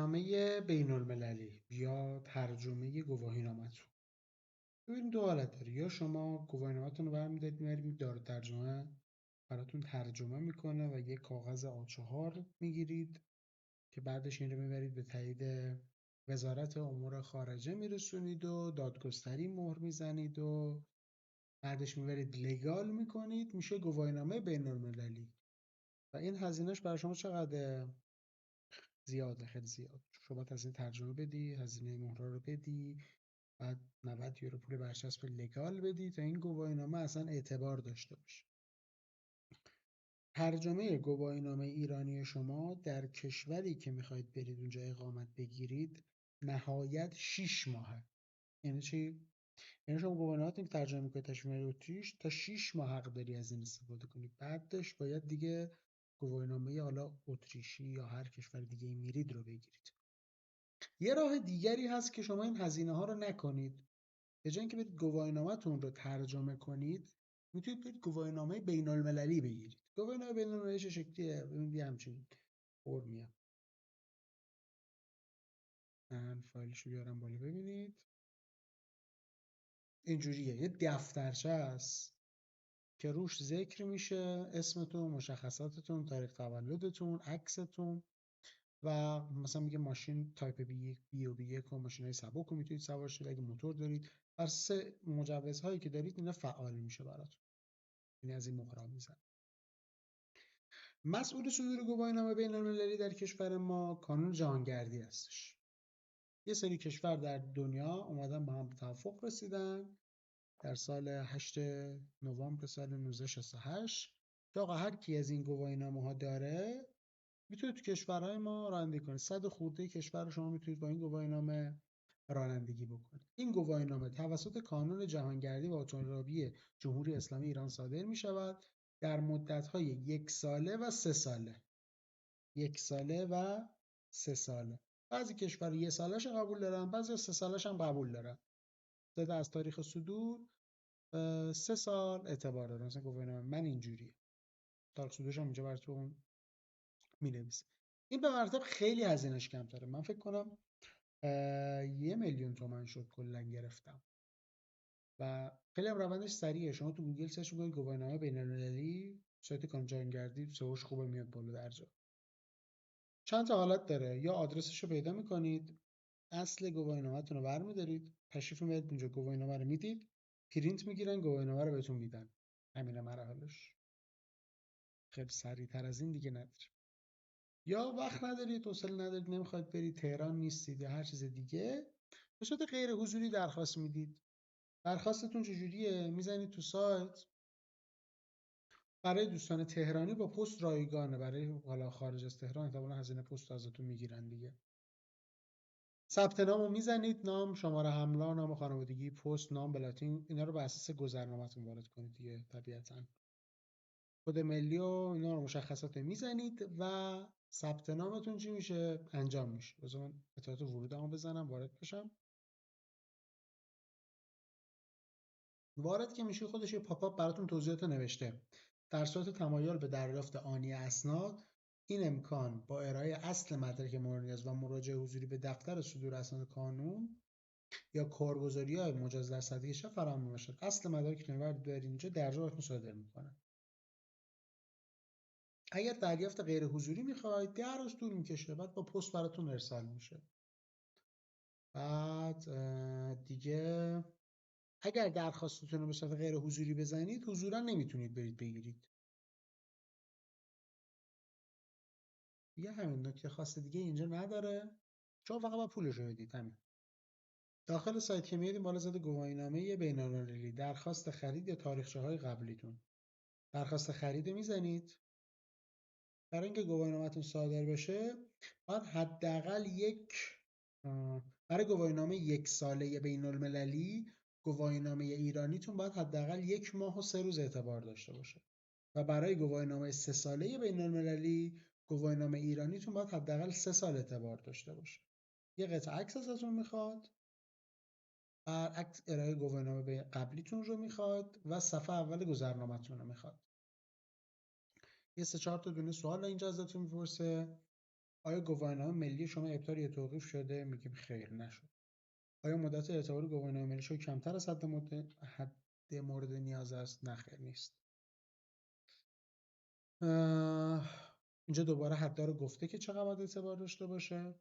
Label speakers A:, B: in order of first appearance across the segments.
A: گواهینامه بین المللی یا ترجمه گواهینامتون. ببین دو حالت داره، یا شما گواهینامتون رو برمی‌دارید می‌برید دارالترجمه براتون ترجمه میکنه و یه کاغذ A4 میگیرید که بعدش این رو میبرید به تایید وزارت امور خارجه میرسونید و دادگستری مهر میزنید و بعدش میبرید لگال میکنید، میشه گواهینامه بین المللی. و این هزینهش برای شما چقدره؟ زیاده، خیلی زیاد. شما هزینه ترجمه بدی، هزینه مهره رو بدی، بعد 90 یورو پول برچسب لگال بدی تا این گواهینامه اصلا اعتبار داشته باشه. ترجمه گواهینامه ایرانی شما در کشوری که میخواید برید اونجا اقامت بگیرید نهایت 6 ماهه. یعنی چی؟ یعنی شما گواهینامه‌تون که ترجمه میکنید تشریف میبرید اتریش، تا 6 ماه حق داری از این استفاده کنید. بعدش باید دیگه گواهینامه حالا اتریشی یا هر کشور دیگه میرید رو بگیرید. یه راه دیگری هست که شما این هزینه ها رو نکنید. به جای اینکه برید گواهینامه‌تون رو ترجمه کنید، میتونید برید گواهینامه بین المللی بگیرید. گواهینامه بین المللی چه شکلیه؟ ببینید یه همچین فرمیه. من فایلشو بیارم بالا ببینید. اینجوریه، یه دفترچه است که روش ذکر میشه اسمتون، مشخصاتتون، تاریخ تولدتون، عکستون و مثلا میگه ماشین تایپ بی و B1 و ماشینای سبک رو میتونید سوار شید اگه موتور دارید. بر 3 مجوزهایی که دارید اینا فعال میشه براتون. یعنی از این مهرا میزن. مسئول صدور گواهینامه بین المللی در کشور ما کانون جهانگردی هستش. یه سری کشور در دنیا اومدن با هم به توافق رسیدن در سال 8 نوامبر سال 1968 که آقا هر کی از این گواهینامه ها داره میتونه تو کشورهای ما رانندگی کنه. 100 خورده کشور رو شما میتونید با این گواهینامه رانندگی بکنید. این گواهینامه توسط کانون جهانگردی و اتومبیل جمهوری اسلامی ایران صادر می شود در مدت‌های 1 ساله و 3 ساله. 1 ساله و 3 ساله. بعضی کشور 1 سالش قبول دارن، بعضی 3 سالش هم قبول دارن. زده از تاریخ صدور 3 سال اعتبار داره. مثلا گواهینامه من اینجوریه. تاریخ صدورش هم اینجا براتون می‌نویسه. این به مراتب خیلی هزینه‌اش کمتره. من فکر کنم 1,000,000 تومان شد کلا گرفتم و خیلی هم روندش سریعه. شما تو گوگل سرچ می‌کنید گواهینامه بین‌المللی، سایت کانون جهانگردی سئوش خوبه میاد بالا درجا. چند تا حالت داره، یا آدرسش رو پیدا می‌کنید، اصل گواهینامه‌تون رو برمی‌دارید، تشریف میبرید اونجا گواهینامه رو میدید، پرینت میگیرن گواهینامه رو بهتون میدن. همین مراحلش. خیلی سریع‌تر از این دیگه نداره. یا وقت ندارید، حوصله ندارید، نمیخواید برید، تهران نیستید یا هر چیز دیگه، به صورت غیر حضوری درخواست میدید. درخواستتون چجوریه؟ میزنید تو سایت. برای دوستان تهرانی با پست رایگانه، برای حالا خارج از تهران احتمالاً هزینه پست ازتون میگیرن دیگه. ثبت نامو میزنید، نام، شماره حمله، نام خانوادگی، پست، نام بلاتین، اینا رو بر اساس گذرنامه‌تون وارد کنید دیگه طبیعتاً. کد ملی و اینا رو مشخصات میزنید و ثبت نامتون چی میشه؟ انجام میشه. بذار من اطلاعات ورودمو بزنم وارد بشم. وارد که میشه خودش یه پاپ آپ براتون توضیحات نوشته. در صورت تمایل به دریافت آنی اسناد، این امکان با ارائه اصل مدرک مورد نیاز و مراجعه حضوری به دفتر صدور اسناد قانون یا کارگزاری‌های مجاز در سطح کشور فراهم می‌باشد. اصل مدارک نورد در اینجا درجا براتون صادر می‌کنه. اگر دریافت غیر حضوری می‌خواید 10 روز طول می‌کشه، بعد با پست براتون ارسال میشه. بعد دیگه اگر درخواستتون رو به صورت غیر حضوری بزنید، حضوراً نمیتونید برید بگیرید. دیگه همین، نکته خاص دیگه اینجا نداره. شما فقط باید پولش رو بدید. همین. داخل سایت که میادین بالا زده گواهینامه بین‌المللی، درخواست خرید یا تاریخچه‌های قبلیتون. درخواست خرید میزنید. برای اینکه گواهینامه‌تون صادر بشه باید حداقل برای گواهینامه 1 ساله بین‌المللی، گواهینامه ایرانیتون باید حداقل 1 ماه و 3 روز اعتبار داشته باشه و برای گواهینامه 3 ساله بین‌المللی، گواهینامه ایرانیتون باید حداقل 3 سال اعتبار داشته باشه. یه قطعه عکس ازتون میخواد، عکس ارائه گواهینامه قبلیتون رو میخواد و صفحه اول گذرنامه‌تون رو میخواد. یه 3-4 تا دونه سوال اینجا ازتون میپرسه. آیا گواهینامه ملی شما ابطال یا توقیف شده؟ میگیم خیر نشد. آیا مدت اعتباری گواهینامه ملی شما کمتر از حد مورد نیاز است؟ نه خیر نیست. اینجا دوباره حددار گفته که چقدر باید اعتبار داشته باشه.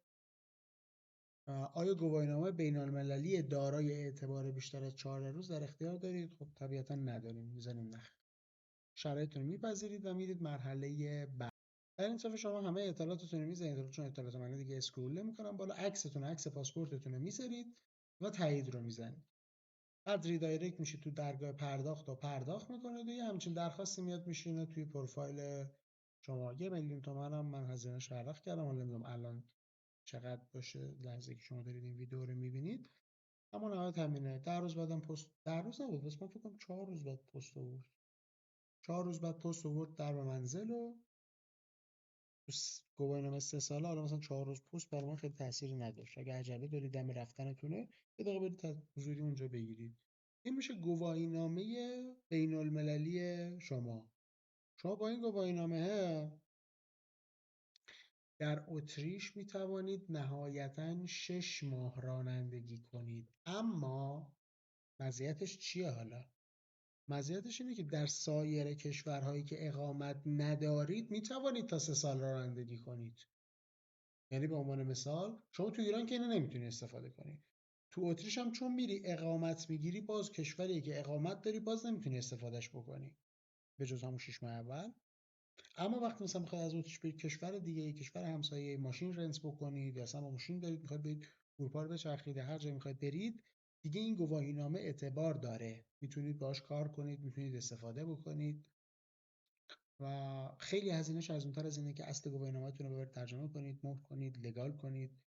A: آیا گواهینامه بین‌المللی دارای اعتبار بیشتر از 14 روز در اختیار دارید؟ خب طبیعتا نداریم، میزنیم نه. شرایطتون رو میپذیرید و میرید مرحله بعد. در این صفحه شما همه اطلاعاتتون رو میزنید، چون اطلاعات من دیگه اسکرول نمی‌کنم بالا. عکس پاسپورتتون رو میذارید و تایید رو میزنید. بعد ریدایرکت میشید تو درگاه پرداخت و پرداخت میکنید و یه همچین درخواستی میاد میشینه توی پروفایل شما. 1,000,000 تومان هم من هزینه‌اش پرداخت کردم. حالا نمیدونم الان چقدر باشه لحظه که شما دارید این ویدیو رو میبینید. اما نهایت همینه. 10 روز بعدم پست 10 روز نبود، بس من فکر کنم 4 روز بعد پست آورد. 4 روز بعد پست آورد در منزل و گواهینامه 3 ساله. حالا مثلا 4 روز پست برای من خیلی تأثیری نداشت. اگه عجله دارید دم رفتنتونه یه دقیقه برید حضوری اونجا بگیرید. این میشه گواهینامه بین‌المللی شما. شما با این گواهینامه در اتریش میتوانید نهایتاً 6 ماه رانندگی کنید. اما مزیتش چیه حالا؟ مزیتش اینه که در سایر کشورهایی که اقامت ندارید میتوانید تا 3 سال رانندگی کنید. یعنی به عنوان مثال شما تو ایران که اینو نمیتونی استفاده کنی. تو اتریش هم چون میری اقامت میگیری، باز کشوری که اقامت داری باز نمیتونی استفادهش بکنی به جز همون 6 ماه اول. اما وقتی مثلا میخواید از اتریش برید کشور دیگه، کشور همسایه، ماشین رنت بکنید یا اصلا با ماشین دارید میخواید برید اروپا رو بچرخید، هر جایی میخواید برید، دیگه این گواهینامه اعتبار داره. میتونید باهاش کار کنید، میتونید استفاده بکنید و خیلی هزینه‌اش ارزان‌تر از اینه که اصل گواهینامه‌تون رو ببرید ترجمه کنید، مهر کنید، لگال کنید.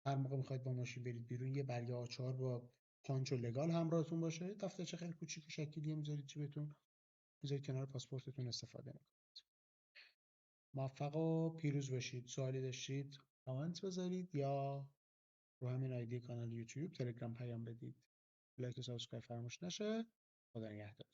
A: هر موقع میخواید با ماشین برید بیرون یه برگه آچار با پانچ و لگال همراهتون باشه. دفترچه خیلی کوچیک و شکلی میذارید جیبتون، میذارید کنار پاسپورتتون استفاده میکنید. موفق و پیروز باشید. سوالی داشتید کامنت بذارید یا رو همین آیدی کانال یوتیوب تلگرام پیام بدید. لایک و سابسکرایب فراموش نشه. خدا نگهدار.